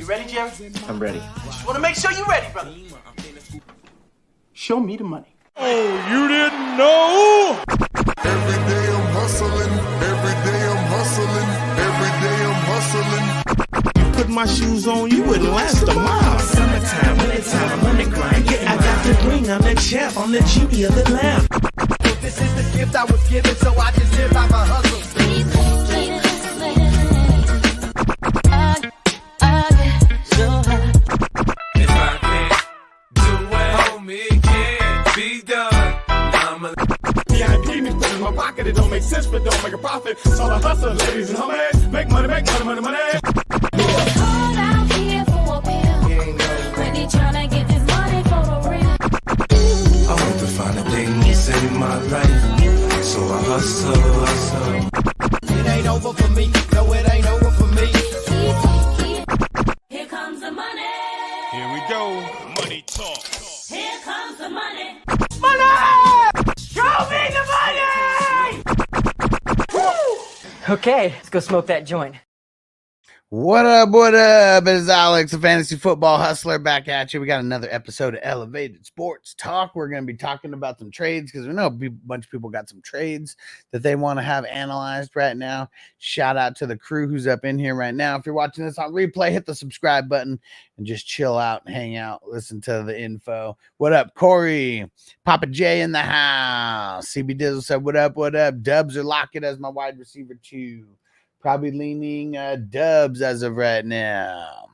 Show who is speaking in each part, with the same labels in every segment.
Speaker 1: You ready, Jerry?
Speaker 2: I'm ready.
Speaker 1: Just want to make sure you're ready, brother. Show me the money.
Speaker 3: Oh, you didn't know?
Speaker 4: Every day I'm hustling. Every day I'm hustling. Every day I'm hustling.
Speaker 3: Put my shoes on, you wouldn't last a mile.
Speaker 5: Summertime, wintertime, I'm on the grind. Yeah, I got the ring, I'm the champ, I'm the genie of the lamp.
Speaker 1: This is the gift I was given, so I just live by my hustle.
Speaker 6: If I can't do it, homie, it can't be done.
Speaker 3: VIP me put in my pocket, it don't make sense, but don't make a profit. So I hustle, ladies and homies. Make money, money, money, money.
Speaker 7: Hold out here for a pill. Really tryna get this money for the real.
Speaker 6: I want to find a thing to save my life, so I hustle.
Speaker 1: It ain't over for me. No, it ain't over for me.
Speaker 7: Here comes the money.
Speaker 3: Here we go. Money talk.
Speaker 7: Here comes the money.
Speaker 1: Show me the money!
Speaker 8: Okay, let's go smoke that joint.
Speaker 2: What up? What up? It's Alex, the Fantasy Football Hustler, back at you. We got another episode of Elevated Sports Talk. We're going to be talking about some trades because we know a bunch of people got some trades that they want to have analyzed right now. Shout out to the crew who's up in here right now. If you're watching this on replay, hit the subscribe button and just chill out and hang out. Listen to the info. What up, Corey? Papa J in the house. CB Dizzle said, what up? What up? Dubs or Lockett as my wide receiver too. Probably leaning Dubs as of right now.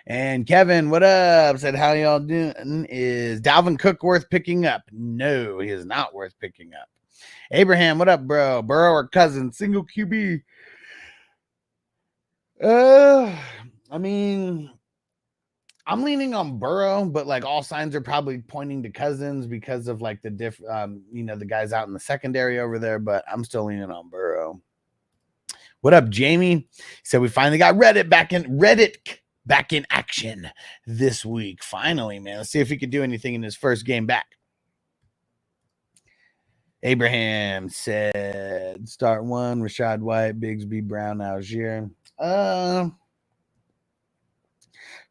Speaker 2: And Kevin, what up? Said, how y'all doing? Is Dalvin Cook worth picking up? No, he is not worth picking up. Abraham, what up, bro? Burrow or Cousins? Single QB. I mean, I'm leaning on Burrow, but like all signs are probably pointing to Cousins because of like the the guys out in the secondary over there, but I'm still leaning on Burrow. What up, Jamie? He said we finally got Reddit back in action this week. Finally, man. Let's see if he could do anything in his first game back. Abraham said start one, Rashad White, Bigsby, Brown, Algier. Probably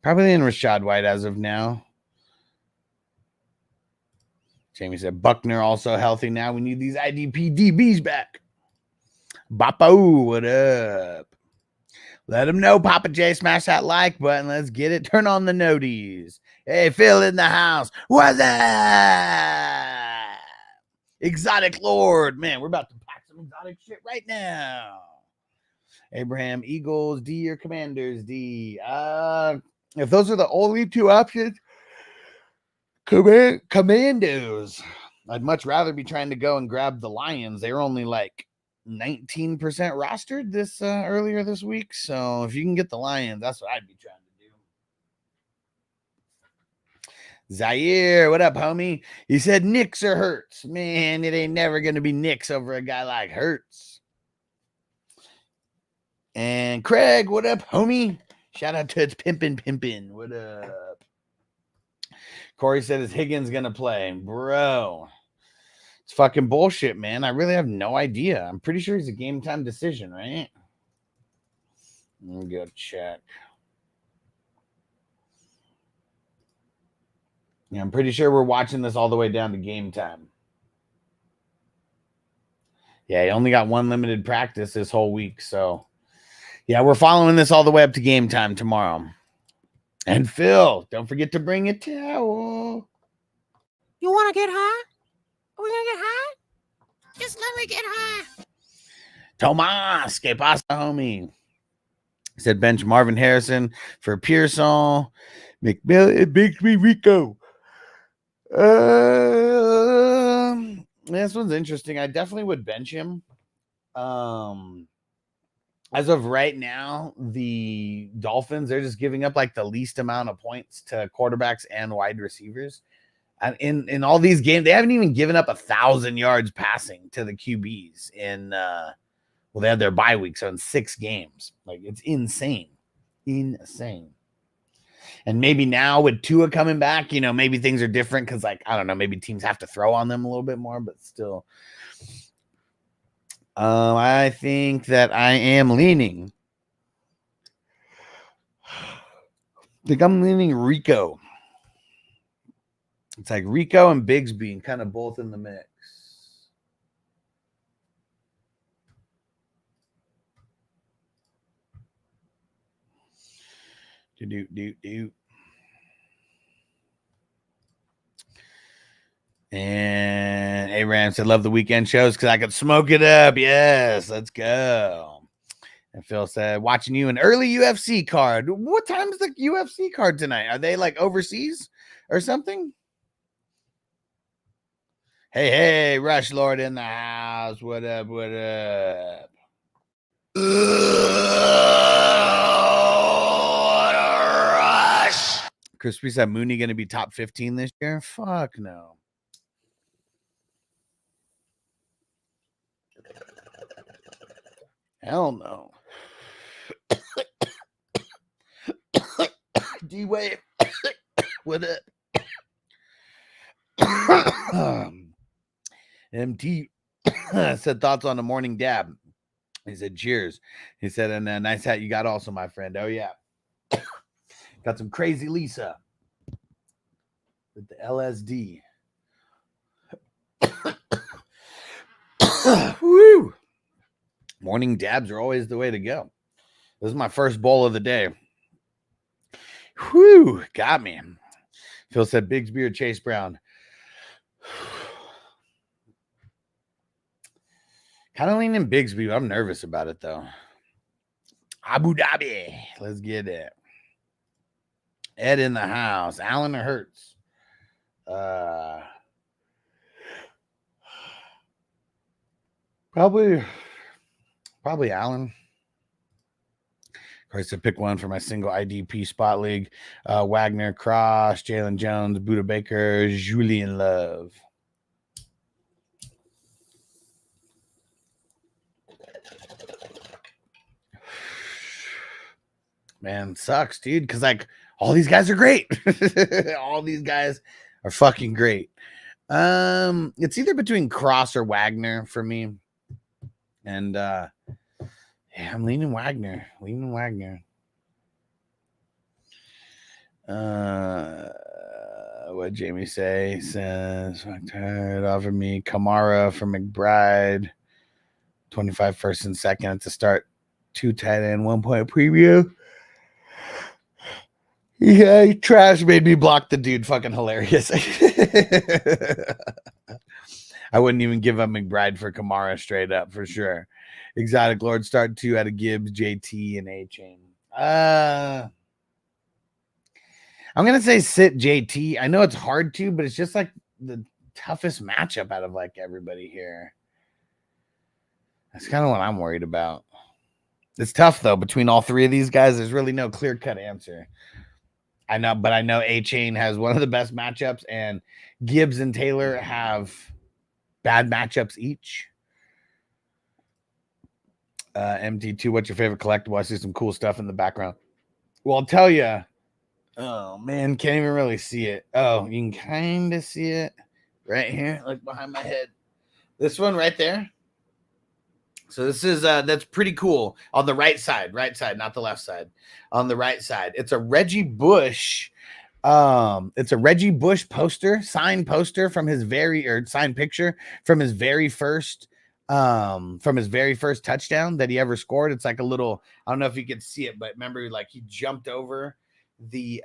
Speaker 2: in Rashad White as of now. Jamie said Buckner also healthy now. We need these IDP DBs back. Bapo, what up? Let him know, Papa J. Smash that like button. Let's get it. Turn on the noties. Hey, Phil in the house. What's up? Exotic Lord. Man, we're about to pack some exotic shit right now. Abraham, Eagles, D or Commanders, D. If those are the only two options, Commandos. I'd much rather be trying to go and grab the Lions. They're only like 19% rostered this earlier this week. So if you can get the Lions, that's what I'd be trying to do. Zaire, what up, homie? He said Knicks or Hurts. Man, it ain't never going to be Knicks over a guy like Hurts. And Craig, what up, homie? Shout out to it's Pimpin'. What up? Corey said, is Higgins going to play? Bro. It's fucking bullshit, man. I really have no idea. I'm pretty sure he's a game time decision, right? Let me go check. Yeah, I'm pretty sure we're watching this all the way down to game time. Yeah, he only got one limited practice this whole week. So, yeah, we're following this all the way up to game time tomorrow. And Phil, don't forget to bring a towel.
Speaker 9: You want to get high? Are we going to get high? Just let me get high.
Speaker 2: Tomas, que pasa, homie? He said bench Marvin Harrison for Pearson, McMillan, Bigsby, Rico. This one's interesting. I definitely would bench him. As of right now, the Dolphins, they're just giving up like the least amount of points to quarterbacks and wide receivers. And in all these games, they haven't even given up 1,000 yards passing to the QBs they had their bye week, so in 6 games. Like, it's insane. And maybe now with Tua coming back, maybe things are different because, like, I don't know, maybe teams have to throw on them a little bit more, but still. I think that I am leaning think I'm leaning Rico. It's like Rico and Bigsby and kind of both in the mix. Do. And Abraham said, love the weekend shows because I could smoke it up. Yes, let's go. And Phil said, watching you an early UFC card. What time is the UFC card tonight? Are they like overseas or something? Hey, Rush Lord in the house. What up? Rush. Crispy said, Mooney going to be top 15 this year? Fuck no. Hell no. D-Wave. What up? MT said thoughts on the morning dab. He said cheers. He said, and a nice hat you got also, my friend. Oh yeah. Got some crazy Lisa with the LSD. Woo. Morning dabs are always the way to go. This is my first bowl of the day. Whew, got me. Phil said Bigsby or Chase Brown. Kind of leaning Bigsby. I'm nervous about it, though. Abu Dhabi. Let's get it. Ed in the house. Allen or Hurts? Probably Allen. Of course, I pick one for my single IDP spot league. Wagner, Cross, Jalen Jones, Buda Baker, Julian Love. Man, sucks, dude, because like all these guys are great. All these guys are fucking great. It's either between Cross or Wagner for me. And yeah, I'm leaning Wagner. What Jamie say? Says, tired, offer me Kamara for McBride. 25 first and second to start. 2 tight end, 1 point preview. Yeah, trash made me block the dude. Fucking hilarious. I wouldn't even give up McBride for Kamara straight up for sure. Exotic Lord start 2 out of Gibbs, JT, and A-Chain. I'm going to say sit JT. I know it's hard to, but it's just like the toughest matchup out of like everybody here. That's kind of what I'm worried about. It's tough, though. Between all three of these guys, there's really no clear-cut answer. I know, but I know A-Chain has one of the best matchups, and Gibbs and Taylor have bad matchups each. MT2, what's your favorite collectible? I see some cool stuff in the background. Well, I'll tell you. Oh, man, can't even really see it. Oh, you can kind of see it right here, like behind my head. This one right there. So this is that's pretty cool on the right side, not the left side. On the right side, it's a Reggie Bush. It's a Reggie Bush poster, signed poster from his signed picture from his very first touchdown that he ever scored. It's like a little, I don't know if you can see it, but remember, like he jumped over the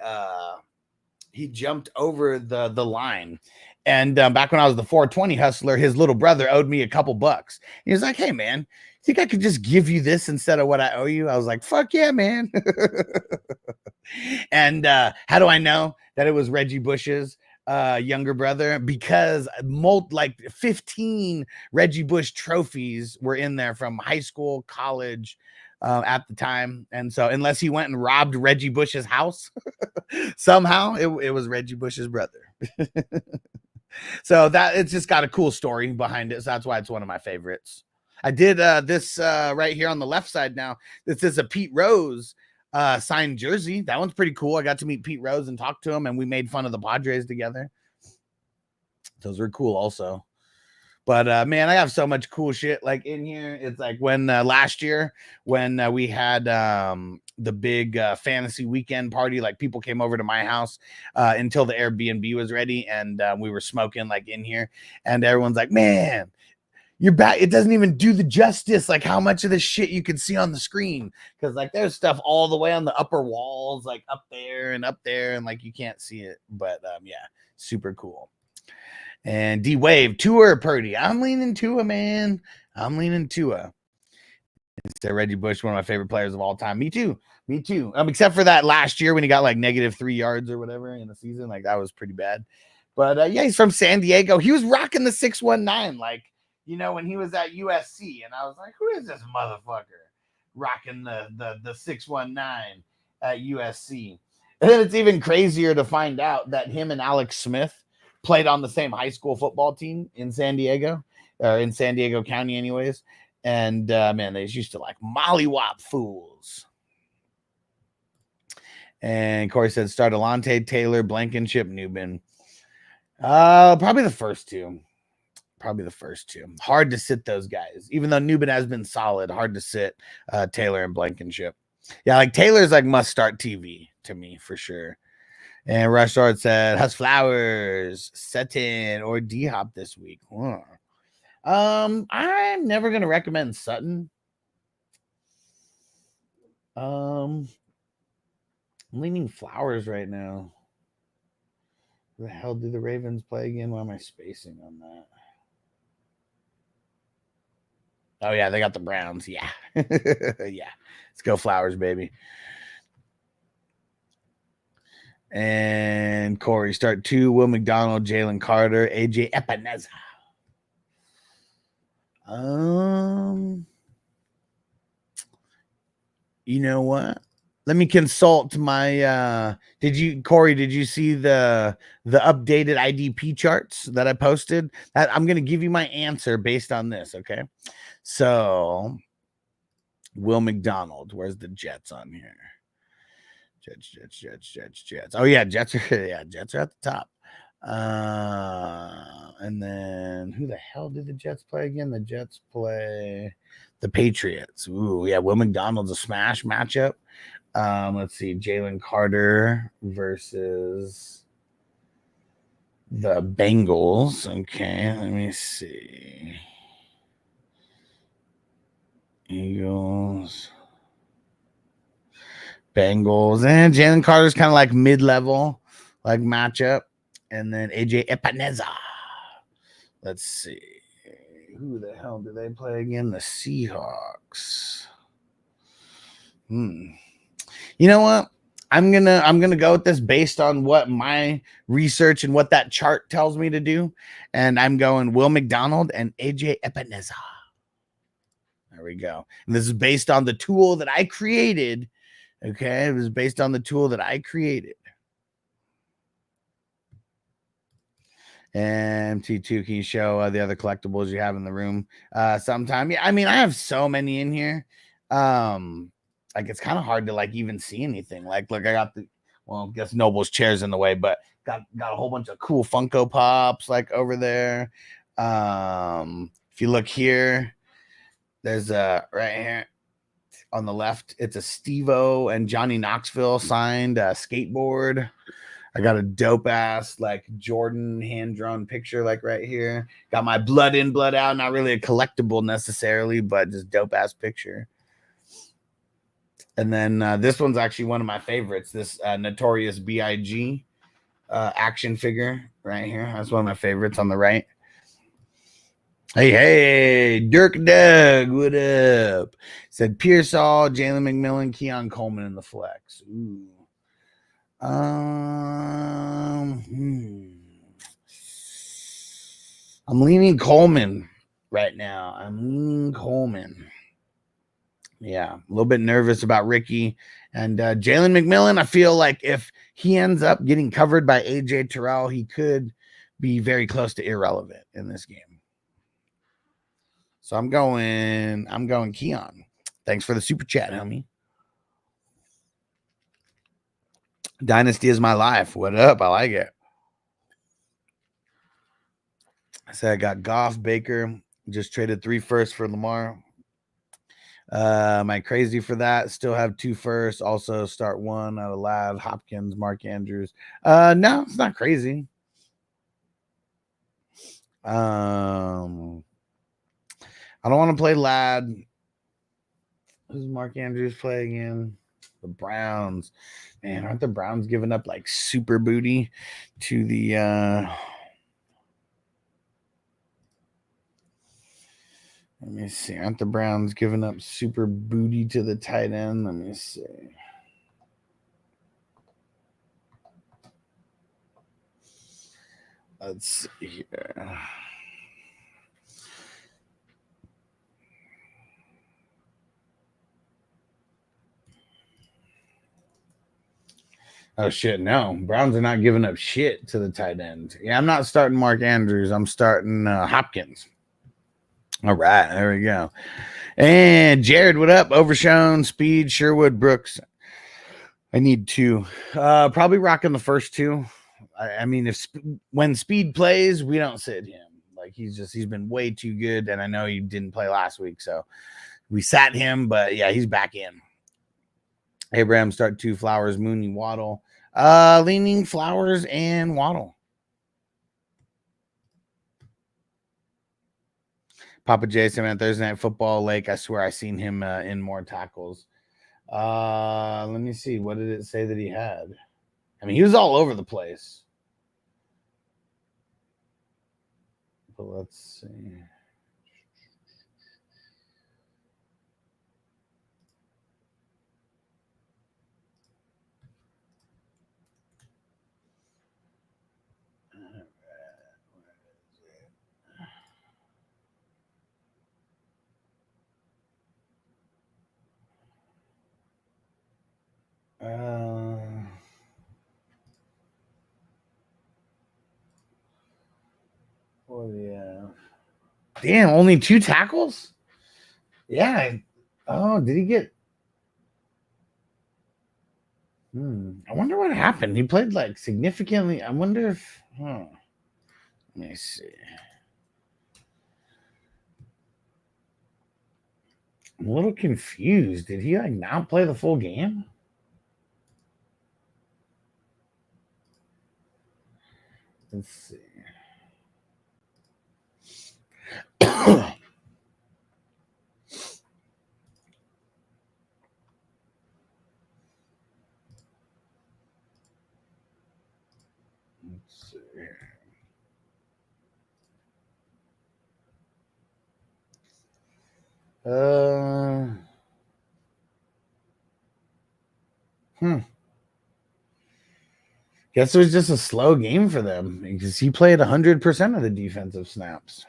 Speaker 2: line. And back when I was the 420 hustler, his little brother owed me a couple bucks. He was like, hey, man, think I could just give you this instead of what I owe you? I was like, fuck yeah, man. And how do I know that it was Reggie Bush's younger brother? Because 15 Reggie Bush trophies were in there from high school, college, at the time. And so unless he went and robbed Reggie Bush's house, somehow it was Reggie Bush's brother. So that it's just got a cool story behind it. So that's why it's one of my favorites. I did this right here on the left side now. This is a Pete Rose signed jersey. That one's pretty cool. I got to meet Pete Rose and talk to him, and we made fun of the Padres together. Those were cool also. But man, I have so much cool shit like in here. It's like when last year when we had big fantasy weekend party. Like people came over to my house until the Airbnb was ready, and we were smoking like in here, and everyone's like, man, you're back. It doesn't even do the justice, like how much of this shit you can see on the screen. Cause like there's stuff all the way on the upper walls, like up there, and like you can't see it. But yeah, super cool. And D-Wave, Tua Purdy. I'm leaning Tua, man. I'm leaning Tua. Instead, Reggie Bush, one of my favorite players of all time. Me too. Except for that last year when he got like -3 yards or whatever in the season. Like that was pretty bad. But yeah, he's from San Diego. He was rocking the 619, like, you know, when he was at USC. And I was like, who is this motherfucker rocking the 619 at USC? And then it's even crazier to find out that him and Alex Smith played on the same high school football team in San Diego, or in San Diego County anyways. And man, they used to like mollywop fools. And Corey said, start Alontae Taylor, Blankenship, Newman. Probably the first two. Hard to sit those guys. Even though Newman has been solid, hard to sit Taylor and Blankenship. Yeah, like Taylor's like must start TV to me for sure. And Rush Sword said, Huss Flowers, Sutton, or D-Hop this week. I'm never gonna recommend Sutton. I'm leaning Flowers right now. Who the hell do the Ravens play again? Why am I spacing on that? Oh yeah, they got the Browns. Yeah. Yeah. Let's go Flowers, baby. And Corey, start 2, Will McDonald, Jalen Carter, AJ Epineza. You know what? Let me consult my did you see the updated IDP charts that I posted? I'm gonna give you my answer based on this, okay? So Will McDonald, where's the Jets on here? Jets. Oh yeah, Jets are at the top. And then who the hell did the Jets play again? The Jets play the Patriots. Ooh, yeah, Will McDonald's a smash matchup. Let's see, Jalen Carter versus the Bengals. Okay, let me see. Eagles, Bengals, and Jalen Carter's kind of like mid-level, like matchup. And then AJ Epineza. Let's see. Who the hell do they play again? The Seahawks. You know what? I'm gonna go with this based on what my research and what that chart tells me to do. And I'm going Will McDonald and AJ Epineza. There we go. And this is based on the tool that I created. Okay, it was based on the tool that I created. And T2, can you show the other collectibles you have in the room sometime? Yeah, I mean, I have so many in here. Like it's kind of hard to like even see anything. Like, look, I got I guess Noble's chair's in the way, but got a whole bunch of cool Funko Pops like over there. If you look here, there's right here on the left, it's a Steve-O and Johnny Knoxville signed skateboard. I got a dope ass like Jordan hand drawn picture like right here. Got my blood in, blood out. Not really a collectible necessarily, but just dope ass picture. And then this one's actually one of my favorites. This Notorious B.I.G. Action figure right here. That's one of my favorites on the right. Hey, Dirk Doug, what up? Said Pearsall, Jalen McMillan, Keon Coleman in the flex. Ooh. I'm leaning Coleman right now. Yeah, a little bit nervous about Ricky and Jalen McMillan. I feel like if he ends up getting covered by AJ Terrell, he could be very close to irrelevant in this game. So I'm going Keon. Thanks for the super chat, homie. Dynasty is my life. What up? I like it. I said I got Goff, Baker. Just traded 3 firsts for Lamar. Am I crazy for that? Still have 2 firsts. Also start 1 out of Ladd, Hopkins, Mark Andrews. No, it's not crazy. I don't want to play Ladd. Who's Mark Andrews play again? The Browns. Man, aren't the Browns giving up like super booty to the let me see. Aren't the Browns giving up super booty to the tight end? Let me see. Let's see here. Oh shit, no. Browns are not giving up shit to the tight end. Yeah, I'm not starting Mark Andrews. I'm starting Hopkins. All right, there we go. And Jared, what up? Overshown, Speed, Sherwood, Brooks. I need 2. Probably rocking the first 2. I mean, when Speed plays, we don't sit him. Like he's been way too good, and I know he didn't play last week, so we sat him. But yeah, he's back in. Abraham start 2, Flowers, Mooney, Waddle. Leaning Flowers and Waddle. Papa Jason on Thursday Night Football, Lake. I swear I seen him in more tackles. Let me see. What did it say that he had? I mean, he was all over the place. But let's see. Oh yeah. Damn, only 2 tackles? Yeah. Oh, did he get? I wonder what happened. He played like significantly. I wonder if. Let me see. I'm a little confused. Did he like not play the full game? Let's see. Let's see here. Guess it was just a slow game for them because he played 100% of the defensive snaps.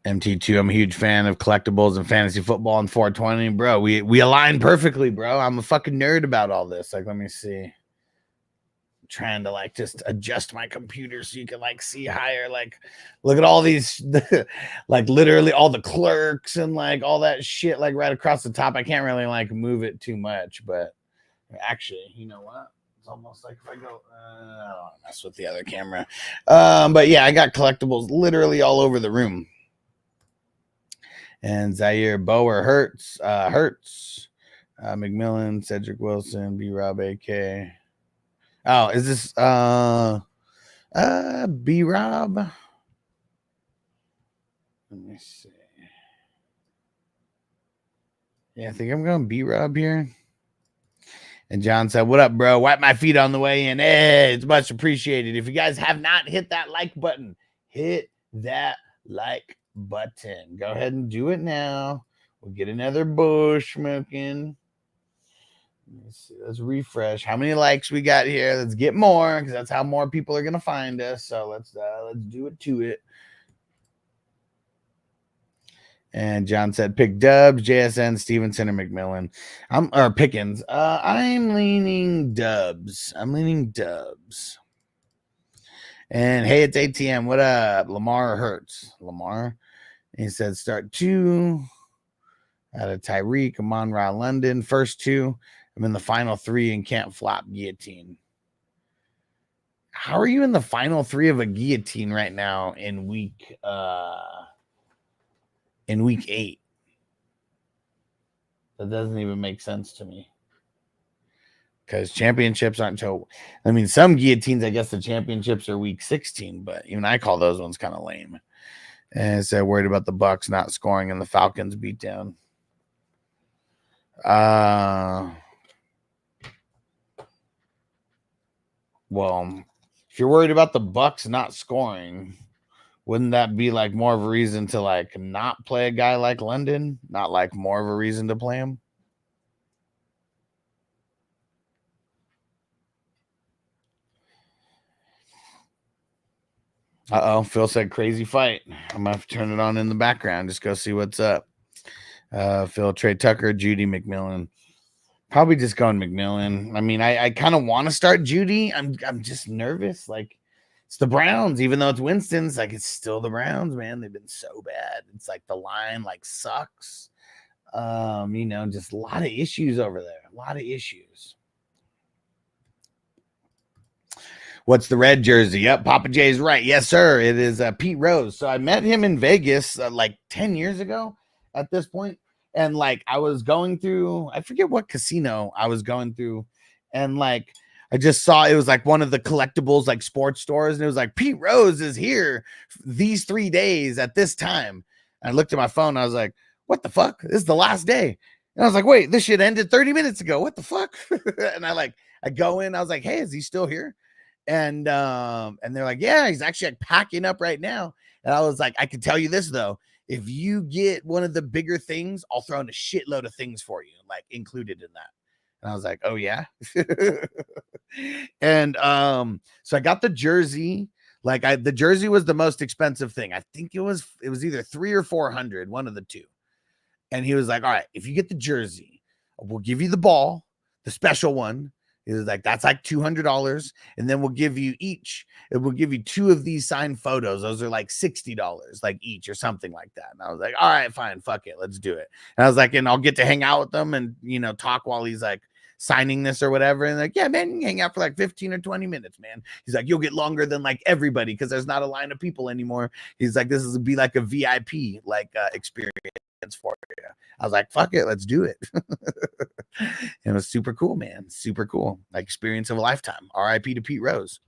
Speaker 2: MT2, I'm a huge fan of collectibles and fantasy football and 420, bro. We align perfectly, bro. I'm a fucking nerd about all this. Like, let me see. I'm trying to like just adjust my computer so you can like see higher. Like, look at all these, like literally all the clerks and like all that shit, like right across the top. I can't really like move it too much, but actually, you know what? It's almost like if I go, I don't want to mess with the other camera. But yeah, I got collectibles literally all over the room. And Zaire Bower Hurts, McMillan, Cedric Wilson, B Rob AK. Oh, is this B Rob? Let me see. Yeah, I think I'm going B Rob here. And John said, "What up, bro? Wipe my feet on the way in. Hey, it's much appreciated. If you guys have not hit that like button, hit that like button. Go ahead and do it now. We'll get another bush smoking. Let's see. Let's refresh. How many likes we got here? Let's get more because that's how more people are gonna find us. So let's do it to it." And John said, "Pick Dubs, JSN, Stevenson, or McMillan." Or Pickens. I'm leaning Dubs. And hey, it's ATM. What up? Lamar Hurts. Lamar. He said, start 2 out of Tyreek, Amon-Ra London. First 2. I'm in the final 3 and can't flop guillotine. How are you in the final 3 of a guillotine right now in week in week 8. That doesn't even make sense to me. Because championships aren't until, I mean, some guillotines, I guess the championships are week 16, but even I call those ones kind of lame. And so worried about the Bucks not scoring and the Falcons beat down. Well, if you're worried about the Bucks not scoring, wouldn't that be like more of a reason to like not play a guy like London? Not like more of a reason to play him? Phil said crazy fight. I'm gonna have to turn it on in the background. Just go see what's up. Phil, Trey Tucker, Judy, McMillan. Probably just going McMillan. I mean, I kind of want to start Judy. I'm just nervous. Like, it's the Browns, even though it's Winston's, like it's still the Browns, man. They've been so bad. It's like the line like sucks. Just a lot of issues over there. A lot of issues. What's the red jersey? Yep, Papa J's right. Yes, sir. It is Pete Rose. So I met him in Vegas like 10 years ago at this point. And like I was going through, I forget what casino I was going through. And like I just saw it was like one of the collectibles, like sports stores. And it was like Pete Rose is here these 3 days at this time. And I looked at my phone. And I was like, what the fuck? This is the last day. And I was like, wait, this shit ended 30 minutes ago. What the fuck? And I go in. I was like, hey, is he still here? And they're like, yeah, he's actually like packing up right now. And I was like, I can tell you this though, if you get one of the bigger things, I'll throw in a shitload of things for you, like included in that. And I was like, oh yeah. And so I got the jersey. Like the jersey was the most expensive thing. I think it was either $300 or $400, one of the two. And he was like, all right, if you get the jersey, we'll give you the ball, the special one. He was like, that's like $200. And then we'll give you each. It will give you 2 of these signed photos. Those are like $60, like each or something like that. And I was like, all right, fine. Fuck it. Let's do it. And I was like, and I'll get to hang out with them and, talk while he's like signing this or whatever. And like, yeah, man, you can hang out for like 15 or 20 minutes, man. He's like, you'll get longer than like everybody because there's not a line of people anymore. He's like, this is be like a VIP like experience for you. I was like, fuck it, let's do it. It was super cool, man. Super cool. Like experience of a lifetime. RIP to Pete Rose.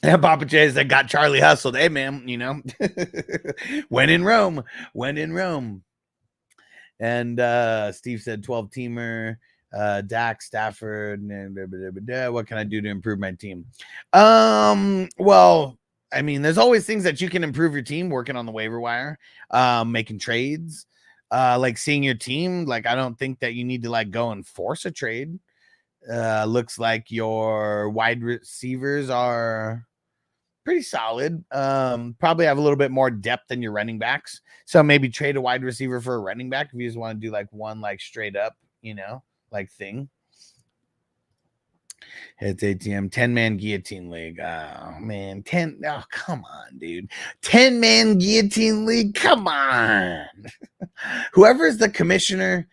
Speaker 2: Yeah, Papa J's that got Charlie hustled. Hey, man, when in Rome. And Steve said 12-teamer, Dak, Stafford. What can I do to improve my team? Well, I mean, there's always things that you can improve your team, working on the waiver wire, making trades, like seeing your team. Like, I don't think that you need to like go and force a trade. Looks like your wide receivers are pretty solid. Probably have a little bit more depth than your running backs. So maybe trade a wide receiver for a running back if you just want to do like one like straight up, like thing. It's ATM 10-man guillotine league. Oh man, 10. Oh, come on, dude. 10-man guillotine league. Come on. Whoever is the commissioner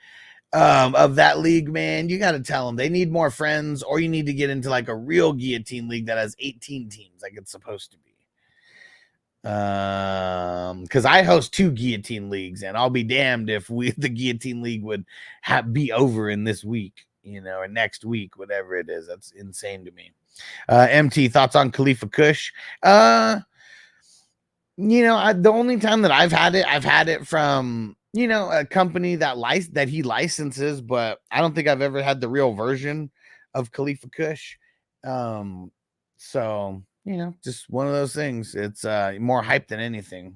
Speaker 2: of that league, man, you got to tell them they need more friends, or you need to get into like a real guillotine league that has 18 teams like it's supposed to be. Because I host 2 guillotine leagues, and I'll be damned if the guillotine league would be over in this week. Or next week, whatever it is. That's insane to me. MT, thoughts on Khalifa Kush? The only time that I've had it from, a company that he licenses, but I don't think I've ever had the real version of Khalifa Kush. So, just one of those things. It's more hype than anything.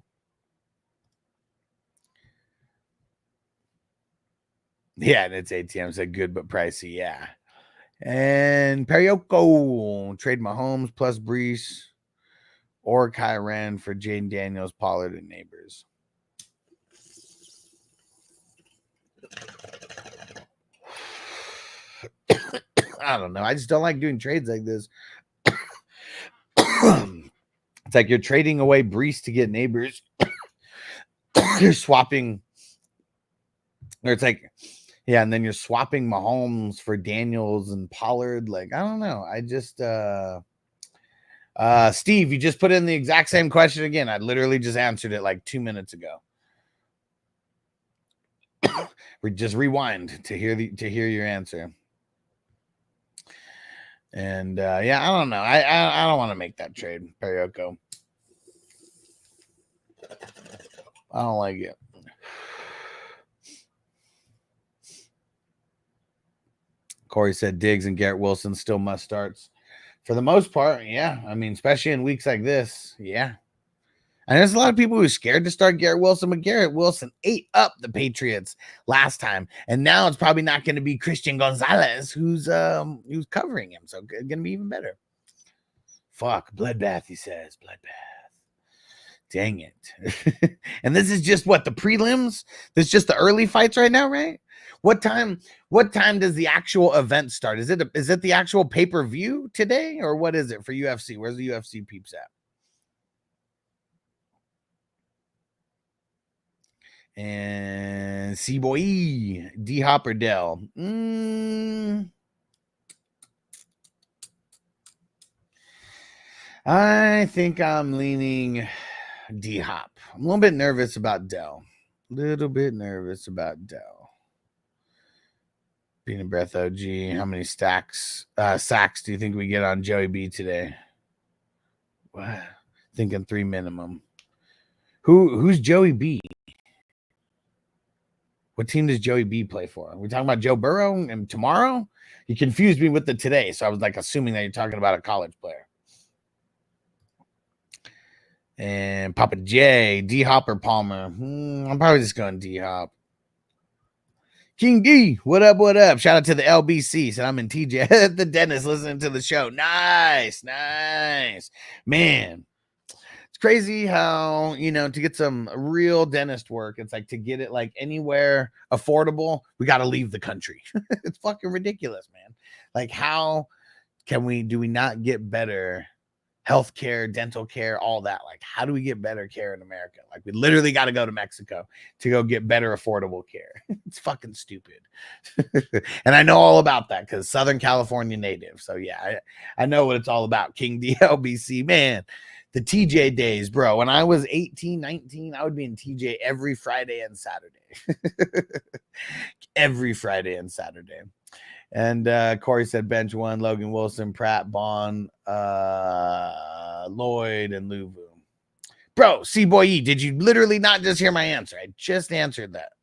Speaker 2: Yeah, and it's ATM said good but pricey. Yeah. And Perioko trade Mahomes plus Brees or Kyren for Jaden Daniels, Pollard, and Neighbors. I don't know. I just don't like doing trades like this. It's like you're trading away Brees to get Neighbors. You're swapping. Or it's like, yeah, and then you're swapping Mahomes for Daniels and Pollard. Like, I don't know. I just Steve, you just put in the exact same question again. I literally just answered it like 2 minutes ago. We just rewind to hear your answer. And yeah, I don't know. I don't want to make that trade, Perioko. I don't like it. Corey said Diggs and Garrett Wilson still must starts. For the most part, yeah. I mean, especially in weeks like this, yeah. And there's a lot of people who are scared to start Garrett Wilson, but Garrett Wilson ate up the Patriots last time. And now it's probably not going to be Christian Gonzalez who's covering him. So it's going to be even better. Fuck, bloodbath, he says. Bloodbath. Dang it. And this is just what, the prelims? This is just the early fights right now, right? What time does the actual event start? Is it the actual pay-per-view today, or what is it for UFC? Where's the UFC peeps at? And C-Boy, D-Hop or Dell? I think I'm leaning D-Hop. I'm a little bit nervous about Dell. Peanut Breath OG. How many sacks do you think we get on Joey B today? What? Thinking 3 minimum. Who's Joey B? What team does Joey B play for? Are we talking about Joe Burrow and tomorrow? You confused me with the today, so I was like assuming that you're talking about a college player. And Papa J, D-Hop or Palmer? I'm probably just going D-Hop. King D, what up, what up? Shout out to the LBC. Said I'm in TJ at the dentist listening to the show. Nice. Man, it's crazy how, to get some real dentist work, it's like to get it like anywhere affordable, we got to leave the country. It's fucking ridiculous, man. Like, how do we not get better healthcare, dental care, all that? Like, how do we get better care in America? Like, we literally got to go to Mexico to go get better affordable care. It's fucking stupid. And I know all about that because Southern California native. So yeah, I know what it's all about. King DLBC, man. The TJ days, bro. When I was 18, 19, I would be in TJ every Friday and Saturday. Every Friday and Saturday. And Corey said bench one, Logan Wilson, Pratt, Bond, Lloyd, and Luvu. Bro, C-Boy, did you literally not just hear my answer? I just answered that.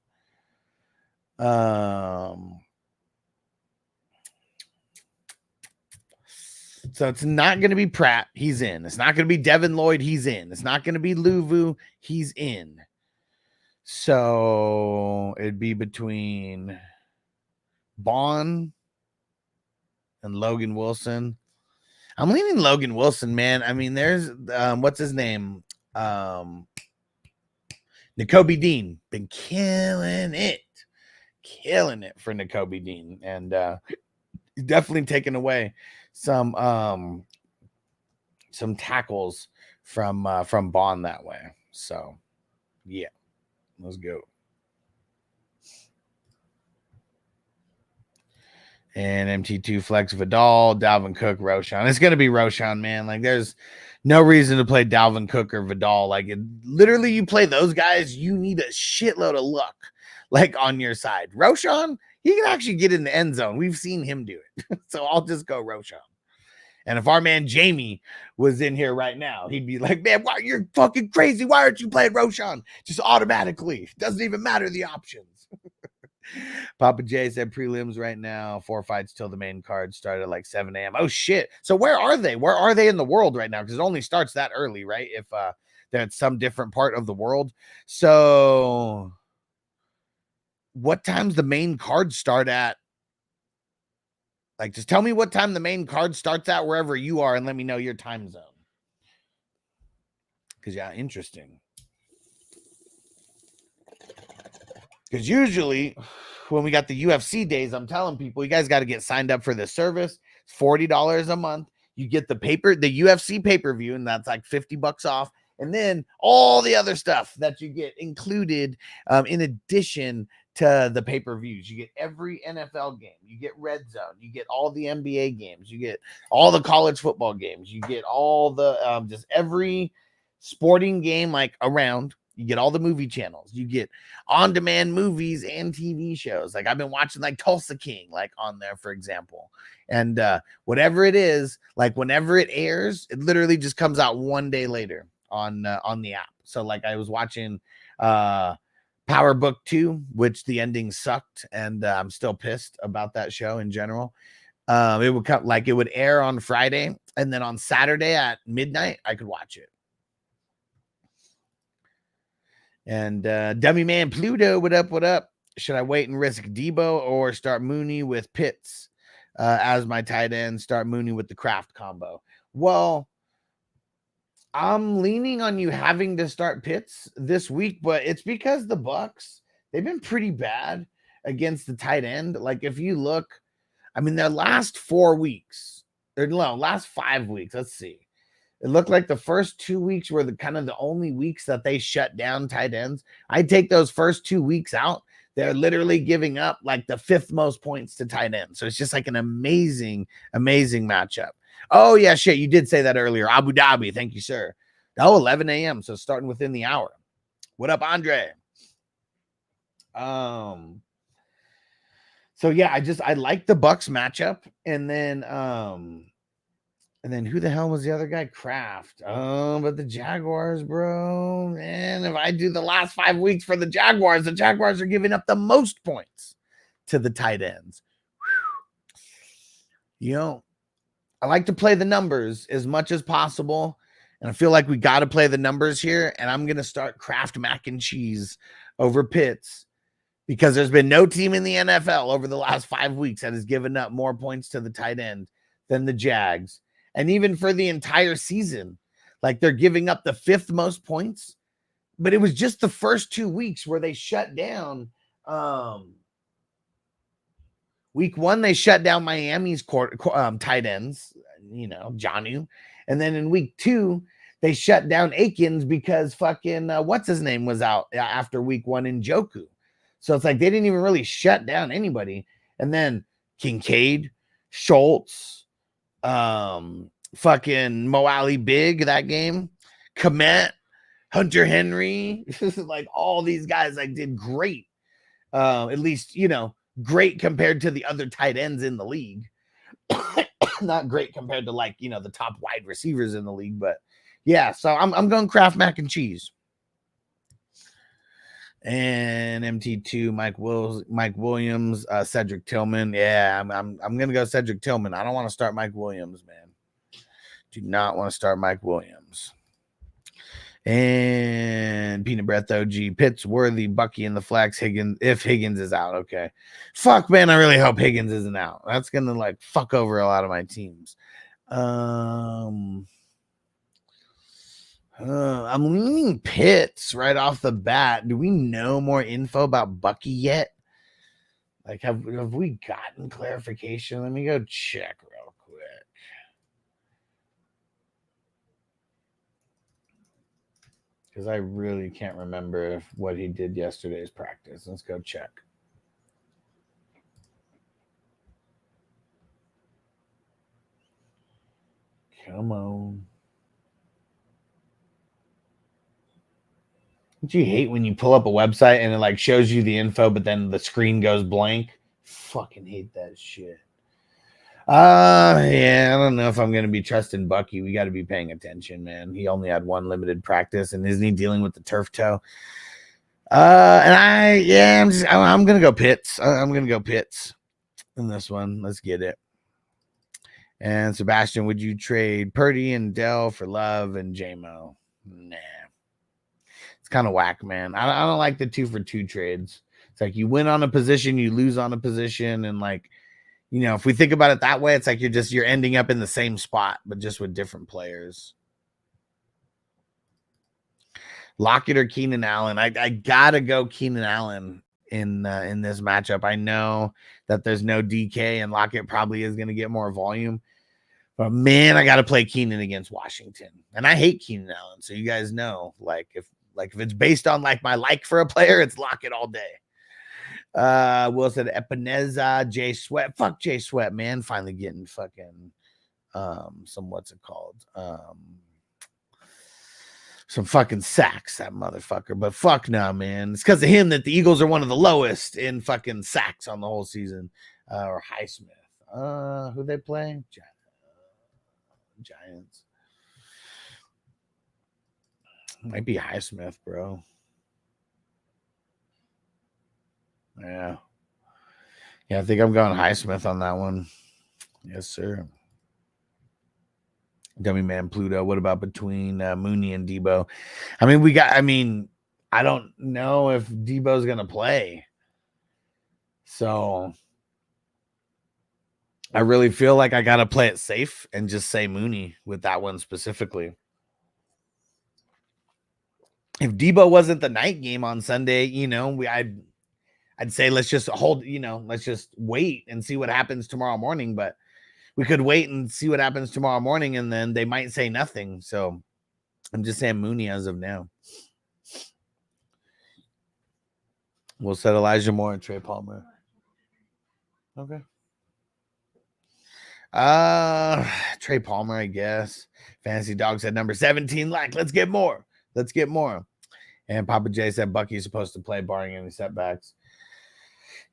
Speaker 2: So it's not going to be Pratt. He's in. It's not going to be Devin Lloyd. He's in. It's not going to be Luvu. He's in. So it'd be between Bond and Logan Wilson. I'm leaning Logan Wilson, man. I mean, there's what's his name? Nakobe Dean. Been killing it for Nakobe Dean. And he's definitely taken away some tackles from Bond that way. So yeah, let's go. And MT2 Flex Vidal, Dalvin Cook, Roshan. It's going to be Roshan, man. Like, there's no reason to play Dalvin Cook or Vidal. Like, literally, you play those guys, you need a shitload of luck, like, on your side. Roshan, he can actually get in the end zone. We've seen him do it. So I'll just go Roshan. And if our man Jamie was in here right now, he'd be like, man, why, you're fucking crazy. Why aren't you playing Roshan? Just automatically. Doesn't even matter the options. Papa J said prelims right now, 4 fights till the main card started at like 7 a.m. Oh shit. So where are they? Where are they in the world right now? Because it only starts that early, right? If they're at some different part of the world. So what time's the main card start at? Like, just tell me what time the main card starts at wherever you are and let me know your time zone. Because yeah, interesting. Because usually when we got the UFC days, I'm telling people, you guys got to get signed up for this service. It's $40 a month. You get the UFC pay-per-view, and that's like $50 off. And then all the other stuff that you get included in addition to the pay-per-views. You get every NFL game. You get Red Zone. You get all the NBA games. You get all the college football games. You get all the just every sporting game like around. You get all the movie channels. You get on-demand movies and TV shows. Like I've been watching like Tulsa King like on there, for example. And whatever it is, like whenever it airs, it literally just comes out one day later on the app. So like I was watching Power Book 2, which the ending sucked, and I'm still pissed about that show in general. It would come like it would air on Friday, and then on Saturday at midnight, I could watch it. And Dummy Man Pluto, what up? What up? Should I wait and risk Debo or start Mooney with Pitts as my tight end? Start Mooney with the Kraft combo. Well, I'm leaning on you having to start Pitts this week, but it's because the Bucks, they've been pretty bad against the tight end. Like if you look, I mean, their last 4 weeks, or no, last 5 weeks, let's see. It looked like the first 2 weeks were the kind of the only weeks that they shut down tight ends. I take those first 2 weeks out. They're literally giving up like the 5th most points to tight ends. So it's just like an amazing, amazing matchup. Oh, yeah, shit. You did say that earlier. Abu Dhabi. Thank you, sir. Oh, 11 a.m. So starting within the hour. What up, Andre? So yeah, I like the Bucks matchup. And then who the hell was the other guy? Kraft. Oh, but the Jaguars, bro. Man, if I do the last 5 weeks for the Jaguars are giving up the most points to the tight ends. You know, I like to play the numbers as much as possible. And I feel like we got to play the numbers here. And I'm going to start Kraft mac and cheese over Pitts because there's been no team in the NFL over the last 5 weeks that has given up more points to the tight end than the Jags. And even for the entire season, like they're giving up the 5th most points. But it was just the first 2 weeks where they shut down. Week 1, they shut down Miami's tight ends, you know, Jonnu. And then in week 2, they shut down Akins because fucking what's his name was out after week 1 in Njoku. So it's like they didn't even really shut down anybody. And then Kincaid, Schultz, fucking Mo Ali Big that game, Kmet, Hunter Henry, like all these guys like did great. At least, you know, great compared to the other tight ends in the league. Not great compared to like, you know, the top wide receivers in the league, but yeah, so I'm going Kraft mac and cheese. And MT2, Mike Williams, Cedric Tillman. Yeah, I'm gonna go Cedric Tillman. I don't want to start Mike Williams, man. Do not want to start Mike Williams. And Peanut Breath OG, Pitts, Worthy, Bucky in the flex, Higgins, if Higgins is out. Okay. Fuck, man, I really hope Higgins isn't out. That's gonna like fuck over a lot of my teams. I'm leaning Pitts right off the bat. Do we know more info about Bucky yet? Like, have we gotten clarification? Let me go check real quick. Because I really can't remember what he did yesterday's practice. Let's go check. Come on. Don't you hate when you pull up a website and it like shows you the info, but then the screen goes blank? Fucking hate that shit. Yeah, I don't know if I'm going to be trusting Bucky. We got to be paying attention, man. He only had 1 limited practice, and isn't he dealing with the turf toe? I'm going to go Pitts. I'm going to go Pitts in this one. Let's get it. And Sebastian, would you trade Purdy and Dell for Love and JMO? Nah. It's kind of whack, man. I don't like the 2-for-2 trades. It's like you win on a position, you lose on a position, and like, you know, if we think about it that way, it's like you're ending up in the same spot, but just with different players. Lockett or Keenan Allen? I gotta go Keenan Allen in this matchup. I know that there's no DK and Lockett probably is going to get more volume, But man, I got to play Keenan against Washington, and I hate Keenan Allen. So you guys know, like if it's based on like my like for a player, it's lock it all day. Will said Epineza, Jay Sweat. Fuck Jay Sweat, man. Finally getting fucking some what's it called? Some fucking sacks, that motherfucker. But fuck no, man. It's because of him that the Eagles are one of the lowest in fucking sacks on the whole season. Or Highsmith. Who they play? Giants. Might be Highsmith, bro. Yeah. I think I'm going Highsmith on that one. Yes, sir. Dummy Man Pluto. What about between Mooney and Debo? I don't know if Debo's gonna play. So I really feel like I gotta play it safe and just say Mooney with that one specifically. If Debo wasn't the night game on Sunday, I'd say let's just hold, let's just wait and see what happens tomorrow morning. But we could wait and see what happens tomorrow morning, and then they might say nothing. So I'm just saying Mooney as of now. We'll set Elijah Moore and Trey Palmer. Okay. Trey Palmer, I guess. Fantasy Dog said number 17. Let's get more. And Papa J said Bucky's supposed to play barring any setbacks.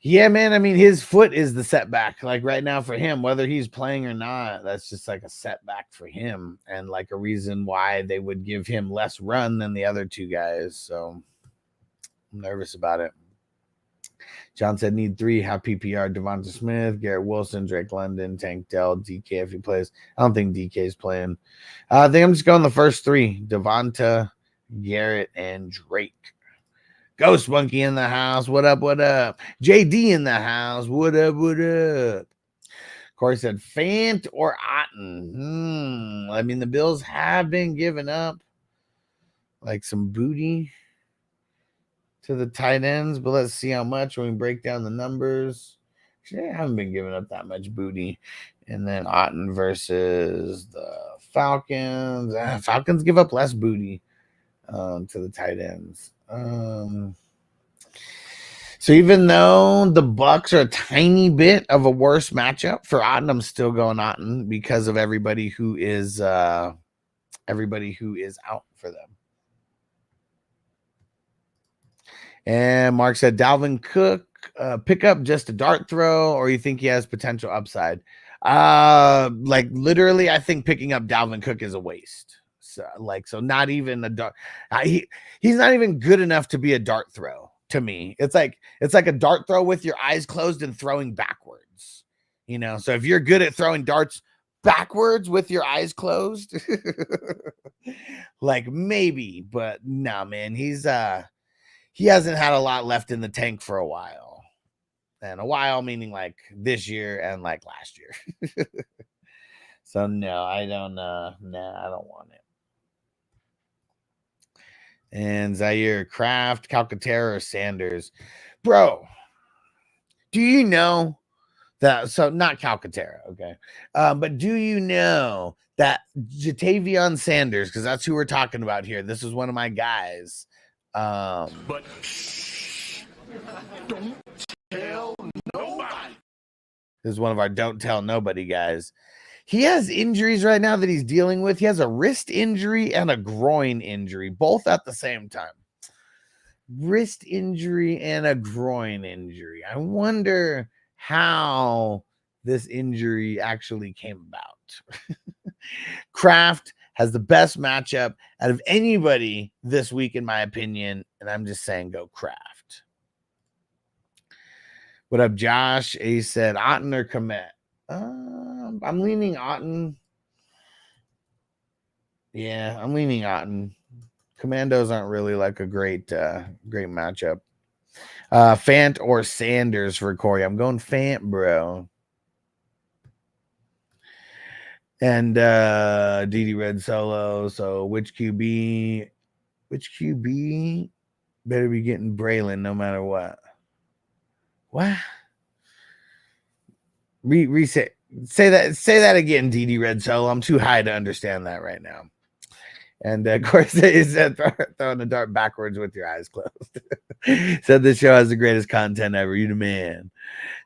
Speaker 2: Yeah, man. His foot is the setback. Like right now for him, whether he's playing or not, that's just like a setback for him, and like a reason why they would give him less run than the other two guys. So I'm nervous about it. John said need 3. Have PPR: Devonta Smith, Garrett Wilson, Drake London, Tank Dell, DK if he plays. I don't think DK is playing. I think I'm just going the first 3: Devonta, Garrett, and Drake. Ghost Monkey in the house. What up? JD in the house. What up? Corey said Fant or Otten. The Bills have been giving up like some booty to the tight ends, but let's see how much when we break down the numbers. Actually, I haven't been giving up that much booty. And then Otten versus the Falcons. Falcons give up less booty to the tight ends. So even though the Bucks are a tiny bit of a worse matchup for Otten, I'm still going Otten because of everybody who is out for them. And Mark said Dalvin Cook pick up just a dart throw, or you think he has potential upside? Literally, I think picking up Dalvin Cook is a waste. So not even a dart. He's not even good enough to be a dart throw to me. It's like a dart throw with your eyes closed and throwing backwards. So if you're good at throwing darts backwards with your eyes closed, like maybe, but no, man, he hasn't had a lot left in the tank for a while. And a while meaning like this year and like last year. So no, I don't want it. And Zaire Kraft, Calcaterra, or Sanders. Bro, do you know that? So not Calcaterra, okay. But do you know that Jatavion Sanders, because that's who we're talking about here. This is one of my guys.
Speaker 3: But don't tell nobody.
Speaker 2: This is one of our don't tell nobody guys. He has injuries right now that he's dealing with. He has a wrist injury and a groin injury, both at the same time. Wrist injury and a groin injury. I wonder how this injury actually came about. Kraft has the best matchup out of anybody this week, in my opinion, and I'm just saying go Kraft. What up, Josh? He said Otten or Komet. I'm leaning Otten. Yeah, I'm leaning Otten. Commandos aren't really like a great matchup. Fant or Sanders for Corey. I'm going Fant, bro. And DD Red Solo. So which QB better be getting Braylon no matter what? What? Reset. Say that again, DD Red Solo. I'm too high to understand that right now. And of course, he said throwing the dart backwards with your eyes closed. Said the show has the greatest content ever. You the man.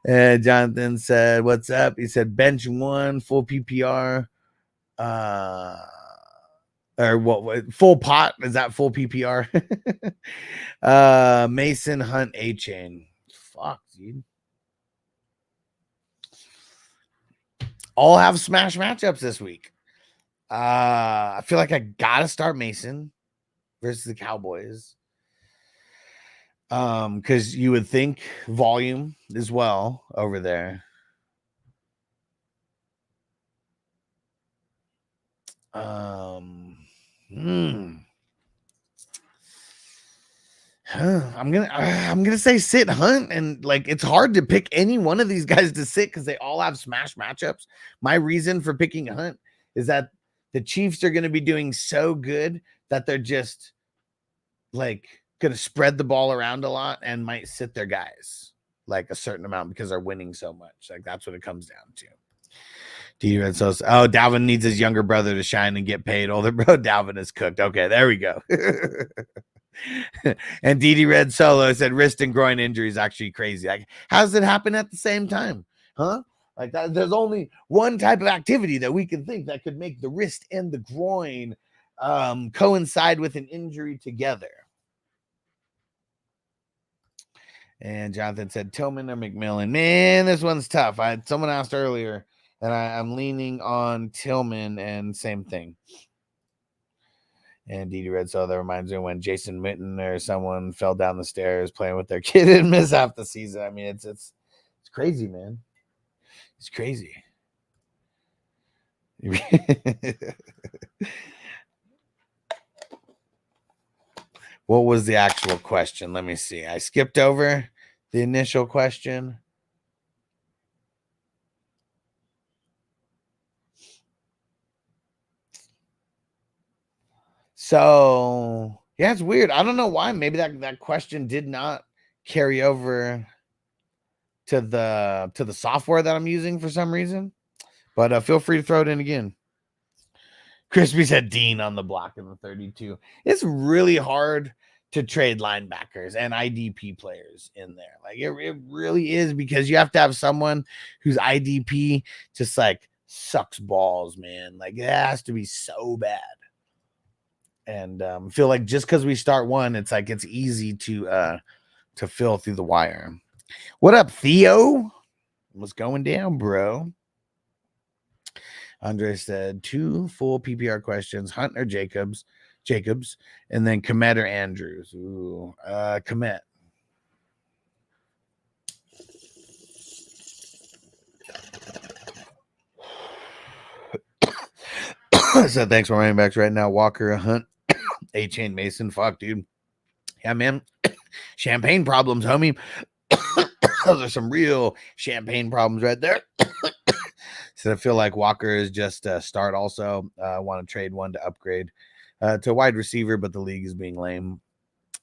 Speaker 2: And Jonathan said, "What's up?" He said, "Bench 1, full PPR, or what? Full pot? Is that full PPR?" Mason Hunt A Chain. Fuck, dude. All have smash matchups this week. I feel like I gotta start Mason versus the Cowboys. Because you would think volume as well over there. I'm gonna say sit Hunt, and like it's hard to pick any one of these guys to sit because they all have smash matchups. My reason for picking Hunt is that the Chiefs are gonna be doing so good that they're just like gonna spread the ball around a lot and might sit their guys like a certain amount because they're winning so much. Like that's what it comes down to. Dalvin needs his younger brother to shine and get paid. Older bro, Dalvin is cooked. Okay, there we go. And DD Red Solo said wrist and groin injury is actually crazy. Like, how does it happen at the same time? Huh? Like that, there's only one type of activity that we can think that could make the wrist and the groin coincide with an injury together. And Jonathan said Tillman or McMillan. Man, this one's tough. Someone asked earlier, and I'm leaning on Tillman, and same thing. And DD Red Soul, that reminds me when Jason Mitten or someone fell down the stairs playing with their kid and missed half the season. I mean, it's crazy, man. It's crazy. What was the actual question? Let me see. I skipped over the initial question. So, yeah, it's weird. I don't know why. Maybe that question did not carry over to the software that I'm using for some reason. But feel free to throw it in again. Crispy said Dean on the block in the 32. It's really hard to trade linebackers and IDP players in there. Like it really is, because you have to have someone whose IDP just like sucks balls, man. Like it has to be so bad. And feel like just because we start one, it's like it's easy to fill through the wire. What up, Theo? What's going down, bro? Andre said 2 full PPR questions: Hunt or Jacobs, and then Komet or Andrews. Ooh, Komet. So thanks for running backs right now. Walker, Hunt, A-Chain, Mason. Fuck, dude. Yeah, man. Champagne problems, homie. Those are some real champagne problems right there. So I feel like Walker is just a start also. I want to trade one to upgrade to wide receiver, but the league is being lame.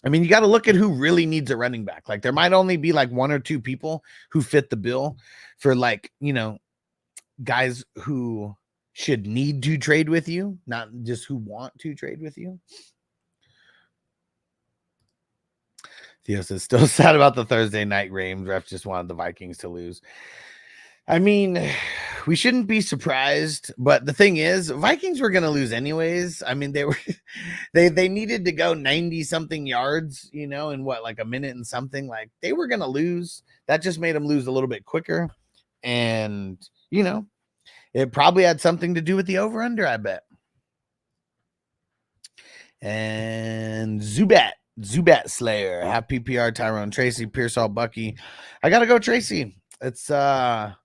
Speaker 2: I mean, you got to look at who really needs a running back. Like there might only be like 1 or 2 people who fit the bill for like, you know, guys who should need to trade with you, not just who want to trade with you. Theo says still sad about the Thursday night Rams. Ref just wanted the Vikings to lose. I mean, we shouldn't be surprised, but the thing is, Vikings were going to lose anyways. I mean, they needed to go 90 something yards, you know, in what, like a minute and something. Like they were going to lose. That just made them lose a little bit quicker. And, you know, it probably had something to do with the over under, I bet. And Zubat Slayer, half PPR, Tyrone Tracy, Pearsall, Bucky. I got to go Tracy. It's a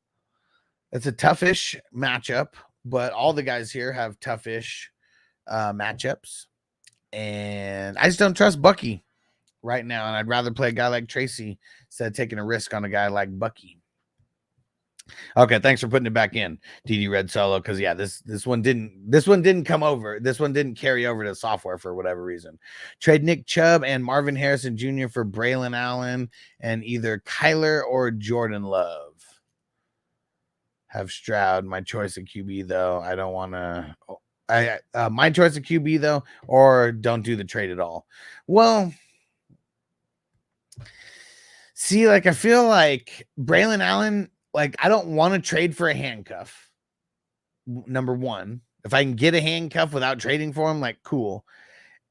Speaker 2: toughish matchup, but all the guys here have toughish matchups. And I just don't trust Bucky right now. And I'd rather play a guy like Tracy instead of taking a risk on a guy like Bucky. Okay, thanks for putting it back in, DD Red Solo. Because yeah, this one didn't come over. This one didn't carry over to software for whatever reason. Trade Nick Chubb and Marvin Harrison Jr. for Braylon Allen and either Kyler or Jordan Love. have Stroud. My choice of QB though. I don't want to. My choice of QB though, or don't do the trade at all. Well, see, like I feel like Braylon Allen. Like I don't want to trade for a handcuff. Number one, if I can get a handcuff without trading for him, like cool.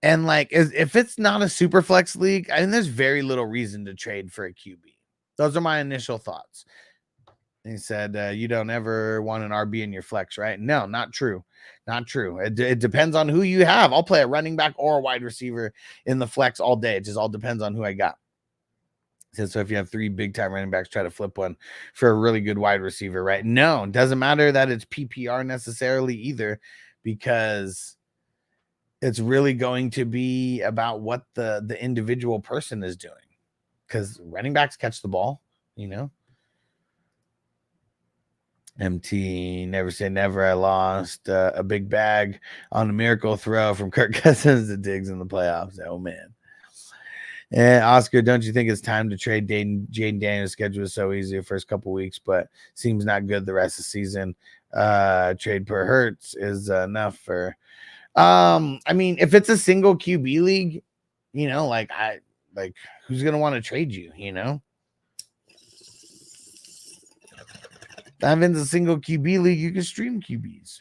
Speaker 2: And like if it's not a super flex league, I mean, there's very little reason to trade for a QB. Those are my initial thoughts. He said, you don't ever want an RB in your flex, right? No, not true. Not true. It depends on who you have. I'll play a running back or a wide receiver in the flex all day. It just all depends on who I got. He said, so if you have 3 big time running backs, try to flip one for a really good wide receiver, right? No, it doesn't matter that it's PPR necessarily either, because it's really going to be about what the individual person is doing, because running backs catch the ball, you know. MT, never say never. I lost a big bag on a miracle throw from Kirk Cousins to Diggs in the playoffs. Oh, man. And Oscar, don't you think it's time to trade Jaden Daniels? Schedule is so easy the first couple weeks, but seems not good the rest of the season. Trade per Hurts is enough for. I mean, if it's a single QB league, you know, like who's gonna want to trade you, you know? If it's a single QB league, you can stream QBs.